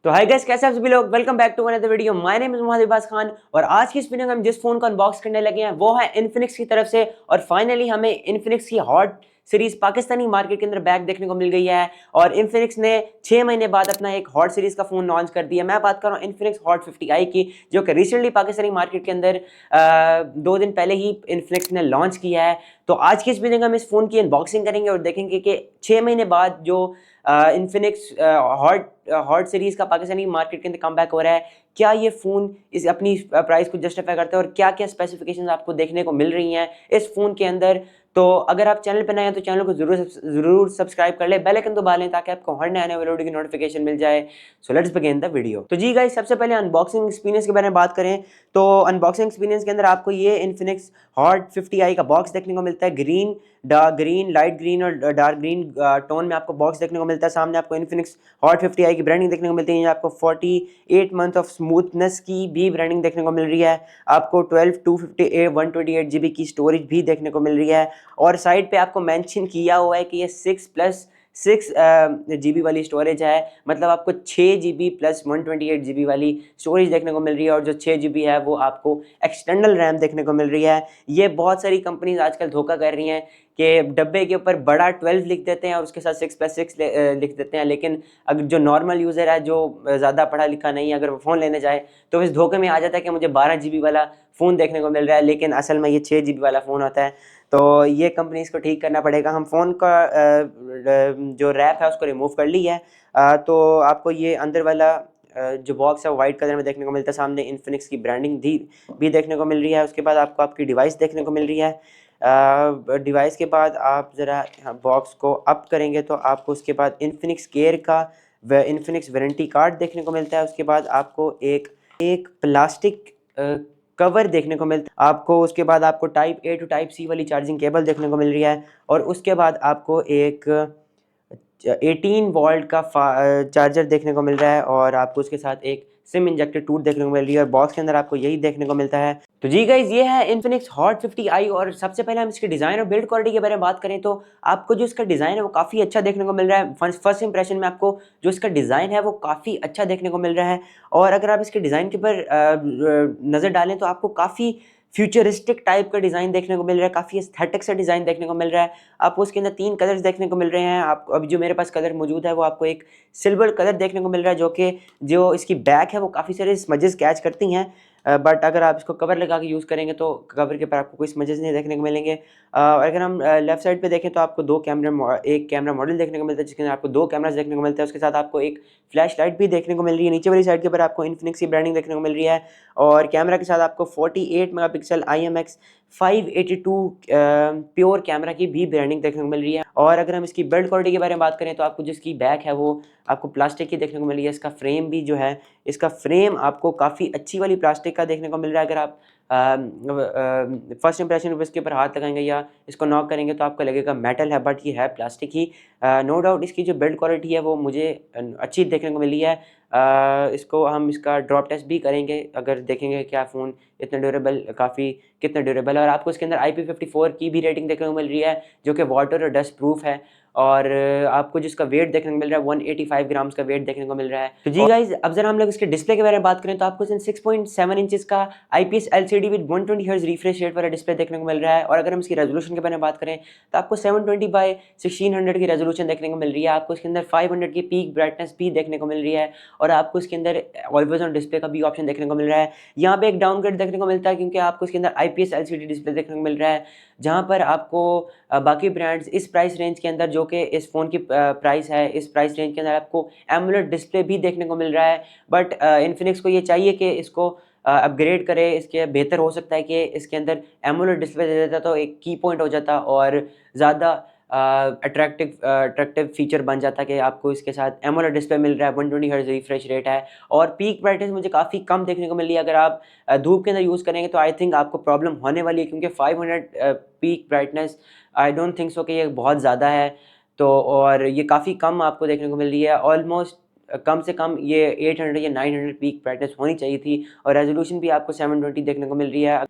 तो hi guys, कैसे आप सभी लोग। Welcome back to another video. My name is Mohammad Ibas Khan और आज की इस वीडियो में हम जिस फोन को अनबॉक्स करने लगे हैं वो है इन्फिनिक्स की तरफ से। और फाइनली हमें इन्फिनिक्स की हॉट सीरीज पाकिस्तानी मार्केट के अंदर बैक देखने को मिल गई है। और इन्फिनिक्स ने 6 महीने बाद अपना एक हॉट सीरीज का फोन लॉन्च कर दिया। मैं बात कर रहा हूँ इन्फिनिक्स हॉट 50i की, जो कि रिसेंटली पाकिस्तानी मार्केट के अंदर 2 दिन पहले ही इन्फिनिक्स ने लॉन्च किया है। तो आज की इस वीडियो में हम इस फोन की अनबॉक्सिंग करेंगे और देखेंगे कि 6 महीने बाद जो इन्फिनिक्स हॉट सीरीज का पाकिस्तानी मार्केट के अंदर कमबैक हो रहा है, क्या ये फोन इस अपनी प्राइस को जस्टिफाई करता है और क्या क्या स्पेसिफिकेशंस आपको देखने को मिल रही हैं इस फोन के अंदर। तो अगर आप चैनल पर नए हैं तो चैनल को जरूर सब्सक्राइब कर ले, बेल आइकन दबा लें ताकि आपको हर नए आने वाले वीडियो की नोटिफिकेशन मिल जाए। So let's begin the video. तो जी गाइस, सबसे पहले अनबॉक्सिंग एक्सपीरियंस के बारे में बात करें तो अनबॉक्सिंग एक्सपीरियंस के अंदर आपको ये इन्फिनिक्स हॉट 50i का बॉक्स देखने को मिलता है। Green, dark green, light green और डार्क ग्रीन टोन में आपको बॉक्स देखने को मिलता है। सामने आपको इन्फिनिक्स हॉट 50i की ब्रांडिंग देखने को मिलती है। आपको 48 मंथ ऑफ स्मूथनेस की भी ब्रांडिंग देखने को मिल रही है। आपको 12 258 128 GB की स्टोरेज भी देखने को मिल रही है। और साइड पे आपको मेंशन किया हुआ है कि ये 6+6 GB वाली स्टोरेज है, मतलब आपको 6 GB प्लस 128 GB वाली स्टोरेज देखने को मिल रही है। और जो 6 GB है वो आपको एक्सटर्नल रैम देखने को मिल रही है। ये बहुत सारी कंपनीज आजकल धोखा कर रही हैं कि डब्बे के ऊपर बड़ा 12 लिख देते हैं और उसके साथ 6+6 लिख देते हैं, लेकिन अगर जो नॉर्मल यूज़र है, जो ज़्यादा पढ़ा लिखा नहीं है, अगर वो फ़ोन लेने जाए तो इस धोखे में आ जाता है कि मुझे 12 GB वाला फ़ोन देखने को मिल रहा है, लेकिन असल में ये 6 GB वाला फ़ोन होता है। तो ये कंपनीज को ठीक करना पड़ेगा। हम फ़ोन का जो रैप है उसको रिमूव कर ली है। तो आपको ये अंदर वाला जो बॉक्स है वो वाइट कलर में देखने को मिलता है। सामने इन्फिनिक्स की ब्रांडिंग भी देखने को मिल रही है। उसके बाद आपको आपकी डिवाइस देखने को मिल रही है। डिवाइस के बाद आप ज़रा बॉक्स को अप करेंगे तो आपको उसके बाद इन्फिनिक्स केयर का इन्फिनिक्स वारंटी कार्ड देखने को मिलता है। उसके बाद आपको एक प्लास्टिक कवर देखने को मिलता है आपको। उसके बाद आपको type A to type C वाली चार्जिंग केबल देखने को मिल रही है। और उसके बाद आपको एक 18 वोल्ट का चार्जर देखने को मिल रहा है। और आपको उसके साथ एक सिम इंजेक्टेड टूथ देखने को मिल रही है। और बॉक्स के अंदर आपको यही देखने को मिलता है। तो जी गाइज, ये है इन्फिनिक्स हॉट 50i। और सबसे पहले हम इसके डिज़ाइन और बिल्ड क्वालिटी के बारे में बात करें तो आपको जो इसका डिज़ाइन है वो काफ़ी अच्छा देखने को मिल रहा है। फर्स्ट इंप्रेशन में आपको जो इसका डिज़ाइन है वो काफ़ी अच्छा देखने को मिल रहा है। और अगर आप इसके डिज़ाइन के ऊपर नज़र डालें तो आपको काफ़ी फ्यूचरिस्टिक टाइप का डिज़ाइन देखने को मिल रहा है, काफ़ी एस्थेटिक सा डिज़ाइन देखने को मिल रहा है। आपको उसके अंदर 3 कलर्स देखने को मिल रहे हैं। आप अभी जो मेरे पास कलर मौजूद है वो आपको एक सिल्वर कलर देखने को मिल रहा है, जो इसकी बैक है वो काफ़ी सारे स्मजेस कैच करती हैं। बट अगर आप इसको कवर लगा के यूज़ करेंगे तो कवर के ऊपर आपको कोई स्मजेस नहीं देखने को मिलेंगे। और अगर हम लेफ्ट साइड पे देखें तो आपको एक कैमरा मॉडल देखने को मिलता है, जिसके अंदर आपको 2 कैमरास देखने को मिलते हैं। उसके साथ आपको एक फ्लैश लाइट भी देखने को मिल रही है। नीचे वाली साइड के ऊपर आपको इन्फिनिक्स की ब्रांडिंग देखने को मिल रही है। और कैमरा के साथ आपको 48 मेगापिक्सल IMX 582 प्योर कैमरा की भी ब्रांडिंग देखने को मिल रही है। और अगर हम इसकी बिल्ड क्वालिटी के बारे में बात करें तो आपको जिसकी बैक है वो आपको प्लास्टिक की देखने को मिल रही है। इसका फ्रेम भी जो है, इसका फ्रेम आपको काफ़ी अच्छी वाली प्लास्टिक का देखने को मिल रहा है। अगर आप फर्स्ट इंप्रेशन में इसके ऊपर हाथ लगाएंगे या इसको नॉक करेंगे तो आपको लगेगा मेटल है, बट ये है प्लास्टिक ही। नो डाउट इसकी जो बिल्ड क्वालिटी है वो मुझे अच्छी देखने को मिली है। इसका ड्रॉप टेस्ट भी करेंगे, अगर देखेंगे क्या फ़ोन इतना ड्यूरेबल, कितना ड्यूरेबल है। और आपको इसके अंदर IP54 की भी रेटिंग देखने को मिल रही है, जो कि वाटर और डस्ट प्रूफ है। और आपको जिसका वेट देखने को मिल रहा है 185 ग्राम्स का वेट देखने को मिल रहा है। तो जी गाइज, अब जरा हम लोग इसके डिस्प्ले के बारे में बात करें तो आपको 6.7 इंचेस का IPS LCD with 120 hertz refresh rate वाला डिस्प्ले देखने को मिल रहा है। और अगर हम इसकी रेजोल्यूशन के बारे में बात करें तो आपको 720 बाय 1600 की रेजोल्यूशन देखने को मिल रही है। आपको इसके अंदर 500 की पीक ब्राइटनेस भी देखने को मिल रही है। और आपको इसके अंदर ऑलवेज ऑन डिस्प्ले का भी ऑप्शन देखने को मिल रहा है। यहाँ पे एक डाउनग्रेड देखने को मिलता है क्योंकि आपको इसके अंदर IPS LCD डिस्प्ले देखने को मिल रहा है, जहाँ पर आपको बाकी ब्रांड्स इस प्राइस रेंज के अंदर, जो कि इस फ़ोन की प्राइस है, इस प्राइस रेंज के अंदर आपको एमोलेड डिस्प्ले भी देखने को मिल रहा है। बट इन्फिनिक्स को ये चाहिए कि इसको अपग्रेड करे, इसके बेहतर हो सकता है कि इसके अंदर एमोलेड डिस्प्ले दे देता तो एक की पॉइंट हो जाता और ज़्यादा अट्रैक्टिव फीचर बन जाता कि आपको इसके साथ एमोलेड डिस्प्ले मिल रहा है, 120 हर्ट्ज रिफ्रेश रेट है। और पीक ब्राइटनेस मुझे काफ़ी कम देखने को मिली है। अगर आप धूप के अंदर यूज़ करेंगे तो आई थिंक आपको प्रॉब्लम होने वाली है, क्योंकि 500 peak brightness I don't think so कि ये बहुत ज़्यादा है। तो और ये काफ़ी कम आपको देखने को मिल रही है। ऑलमोस्ट कम से कम ये 800 या 900 पीक ब्राइटनेस होनी चाहिए थी। और रेजोल्यूशन भी आपको 720 देखने को मिल रही है।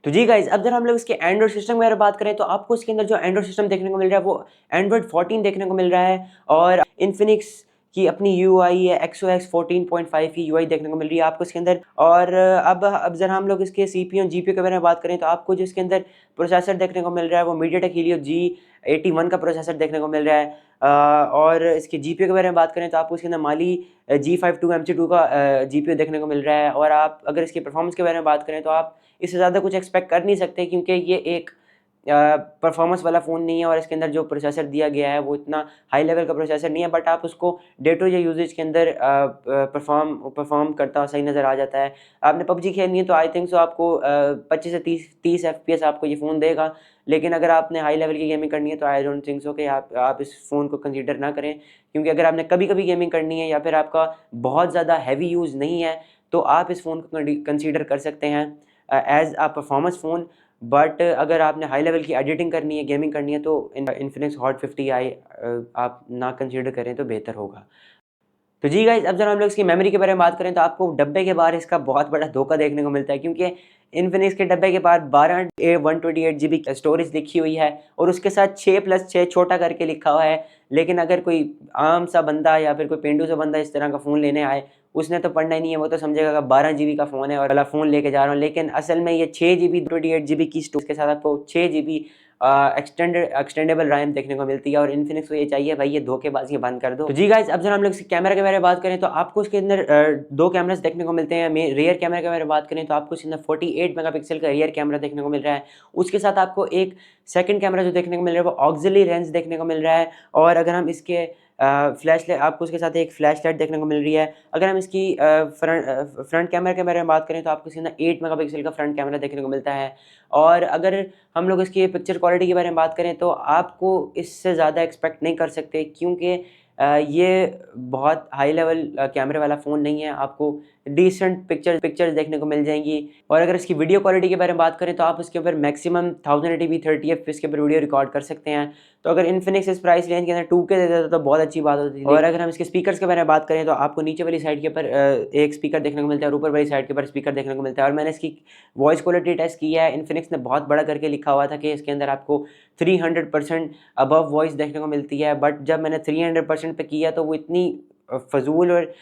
तो जी गाइज, अब जब हम लोग इसके एंड्रॉइड सिस्टम की बात करें तो आपको इसके अंदर जो एंड्रॉइड सिस्टम देखने को मिल रहा है वो एंड्रॉइड 14 देखने को मिल रहा है। और इन्फिनिक्स की अपनी UI है XOX 14.5 की UI देखने को मिल रही है आपको इसके अंदर। और अब ज़रा हम लोग इसके CPU और GPU के बारे में बात करें तो आपको जो इसके अंदर प्रोसेसर देखने को मिल रहा है वो MediaTek Helio G81 का प्रोसेसर देखने को मिल रहा है। और इसके GPU के बारे में बात करें तो आपको इसके अंदर माली G52 MC2 का GPU देखने को मिल रहा है। और आप अगर इसकी परफॉर्मेंस के बारे में बात करें तो आप इससे ज़्यादा कुछ एक्सपेक्ट कर नहीं सकते, क्योंकि ये एक परफॉर्मेंस वाला फ़ोन नहीं है और इसके अंदर जो प्रोसेसर दिया गया है वो इतना हाई लेवल का प्रोसेसर नहीं है, बट आप उसको डे टू डे यूजेज के अंदर परफॉर्म करता हुआ सही नज़र आ जाता है। आपने पबजी खेलनी है तो आई थिंक सो आपको 25 से 30 FPS आपको ये फ़ोन देगा, लेकिन अगर आपने हाई लेवल की गेमिंग करनी है तो आई डोंट थिंक सो कि आप इस फ़ोन को कंसीडर ना करें, क्योंकि अगर आपने कभी कभी गेमिंग करनी है या फिर आपका बहुत ज़्यादा हैवी यूज़ नहीं है तो आप इस फ़ोन को कंसीडर कर सकते हैं as a performance phone. But अगर आपने हाई लेवल की एडिटिंग करनी है, गेमिंग करनी है, तो इन्फिनिक्स हॉट 50i आप ना कंसीडर करें तो बेहतर होगा। तो जी गाइस, अब जब हम लोग इसकी मेमोरी के बारे में बात करें तो आपको डब्बे के बाहर इसका बहुत बड़ा धोखा देखने को मिलता है, क्योंकि इन्फिनिक्स के डब्बे के बाहर 128GB स्टोरेज लिखी हुई है और उसके साथ 6+6 छोटा करके लिखा हुआ है। लेकिन अगर कोई आम सा बंदा या फिर कोई पेंडू सा बंदा इस तरह का फ़ोन लेने आए, उसने तो पढ़ना ही नहीं है, वो तो समझेगा कि 12GB का फ़ोन है और वाला फ़ोन लेके जा रहा हूँ। लेकिन असल में ये 6GB 28GB की स्टोरेज के साथ आपको 6GB एक्सटेंडेबल रैम देखने को मिलती है। और इन्फिनिक्स को ये चाहिए भाई ये धोखेबाजी बंद कर दो। तो जी गाइस, अब जब हम लोग इसके कैमरा के बारे में बात करें तो आपको इसके अंदर दो कैमरास देखने को मिलते हैं। रियर कैमरा के बारे में बात करें तो आपको इसके अंदर 48 मेगापिक्सल का रियर कैमरा देखने को मिल रहा है। उसके साथ आपको एक सेकंड कैमरा जो देखने को मिल रहा है वो ऑक्सिलरी लेंस देखने को मिल रहा है। और अगर हम इसके फ्लैश लाइट, आपको उसके साथ एक फ्लैश लाइट देखने को मिल रही है। अगर हम इसकी फ्रंट कैमरा के बारे में बात करें तो आपको इसके अंदर 8 मेगापिक्सल का फ्रंट कैमरा देखने को मिलता है। और अगर हम लोग इसकी पिक्चर क्वालिटी के बारे में बात करें तो आपको इससे ज़्यादा एक्सपेक्ट नहीं कर सकते, क्योंकि ये बहुत हाई लेवल कैमरे वाला फ़ोन नहीं है। आपको डिसेंट पिक्चर्स देखने को मिल जाएंगी। और अगर इसकी वीडियो क्वालिटी के बारे में बात करें तो आप उसके ऊपर मैक्सिमम 1080p 30fps के ऊपर वीडियो रिकॉर्ड कर सकते हैं। तो अगर इन्फिनिक्स इस प्राइस रेंज के अंदर 2K दे देता तो बहुत अच्छी बात होती थी। और अगर हम इसके स्पीकर्स के बारे में बात करें तो आपको नीचे वाली साइड के ऊपर एक स्पीकर देखने को मिलता है और ऊपर वाली साइड के ऊपर स्पीकर देखने को मिलता है। और मैंने इसकी वॉइस क्वालिटी टेस्ट किया है, इन्फिनिक्स ने बहुत बड़ा करके लिखा हुआ था कि इसके अंदर आपको 300% अबव वॉइस देखने को मिलती है। बट जब मैंने 300% पे किया तो वो इतनी फजूल और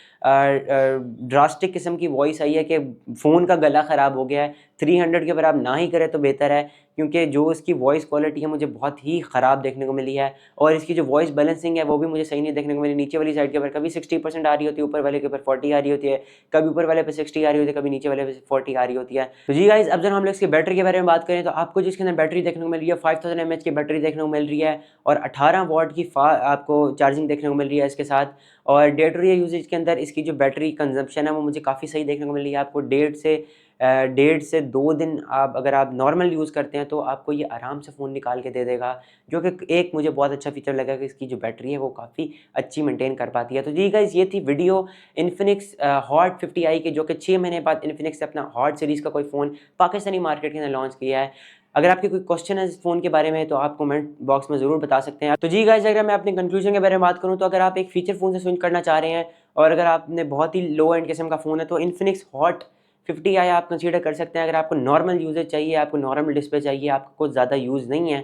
ड्रास्टिक किस्म की वॉइस आई है कि फ़ोन का गला ख़राब हो गया है। 300 के ऊपर आप ना ही करें तो बेहतर है, क्योंकि जो इसकी वॉइस क्वालिटी है मुझे बहुत ही ख़राब देखने को मिली है। और इसकी जो वॉइस बैलेंसिंग है वो भी मुझे सही नहीं देखने को मिली। नीचे वाली साइड के ऊपर कभी 60% आ रही होती है, ऊपर वाले के ऊपर 40 आ रही होती है, कभी ऊपर वाले पे 60 आ रही होती है, कभी नीचे वाले पे 40 आ रही होती है। तो जी गाइस, अब जब हम लोग इसकी बैटरी के बारे में बात करें तो आपको जिसके अंदर बैटरी देखने को मिल रही है 5000 mAh की बैटरी देखने को मिल रही है और 18 वॉट की आपको चार्जिंग देखने को मिल रही है इसके साथ। और डे टू डे यूजेज के अंदर इसकी जो बैटरी कंजम्पशन है वो मुझे काफ़ी सही देखने को मिल रही है। आपको 1.5 से 2 दिन आप अगर आप नॉर्मल यूज़ करते हैं तो आपको ये आराम से फ़ोन निकाल के दे देगा, जो कि एक मुझे बहुत अच्छा फीचर लगा कि इसकी जो बैटरी है वो काफ़ी अच्छी मेंटेन कर पाती है। तो जी गाइस, ये थी वीडियो इन्फिनिक्स हॉट 50i के, जो कि 6 महीने बाद इन्फिनिक्स ने अपना हॉट सीरीज़ का कोई फ़ोन पाकिस्तानी मार्केट के अंदर लॉन्च किया है। अगर आपके कोई क्वेश्चन है इस फ़ोन के बारे में तो आप कमेंट बॉक्स में ज़रूर बता सकते हैं। तो जी गाइस, अगर मैं अपने कंक्लूजन के बारे में बात करूँ तो अगर आप एक फीचर फ़ोन से स्विच करना चाह रहे हैं और अगर आपने बहुत ही लो एंड किस्म का फ़ोन है तो इन्फिनिक्स हॉट 50i आप कंसीडर कर सकते हैं। अगर आपको नॉर्मल यूजेज चाहिए, आपको नॉर्मल डिस्प्ले चाहिए, आपको कुछ ज़्यादा यूज़ नहीं है,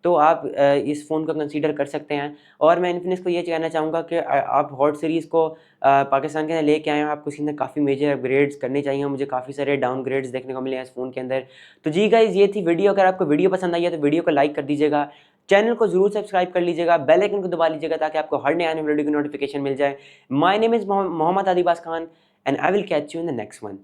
तो आप इस फ़ोन को कंसीडर कर सकते हैं। और मैं इन्फिनिक्स को ये कहना चाहूँगा कि आप हॉट सीरीज़ को पाकिस्तान के अंदर लेके आए हैं, आपको इसके अंदर काफ़ी मेजर अपग्रेड्स करने चाहिए। मुझे काफ़ी सारे डाउनग्रेड्स देखने को मिले हैं इस फ़ोन के अंदर। तो जी गाइज़, ये थी वीडियो। अगर आपको वीडियो पसंद आई है तो वीडियो को लाइक कर दीजिएगा, चैनल को ज़रूर सब्सक्राइब कर लीजिएगा, बेल आइकन को दबा लीजिएगा ताकि आपको हर नए आने वीडियो की नोटिफिकेशन मिल जाए। My name is Mohammad Adibas Khan and I will catch you in the next one.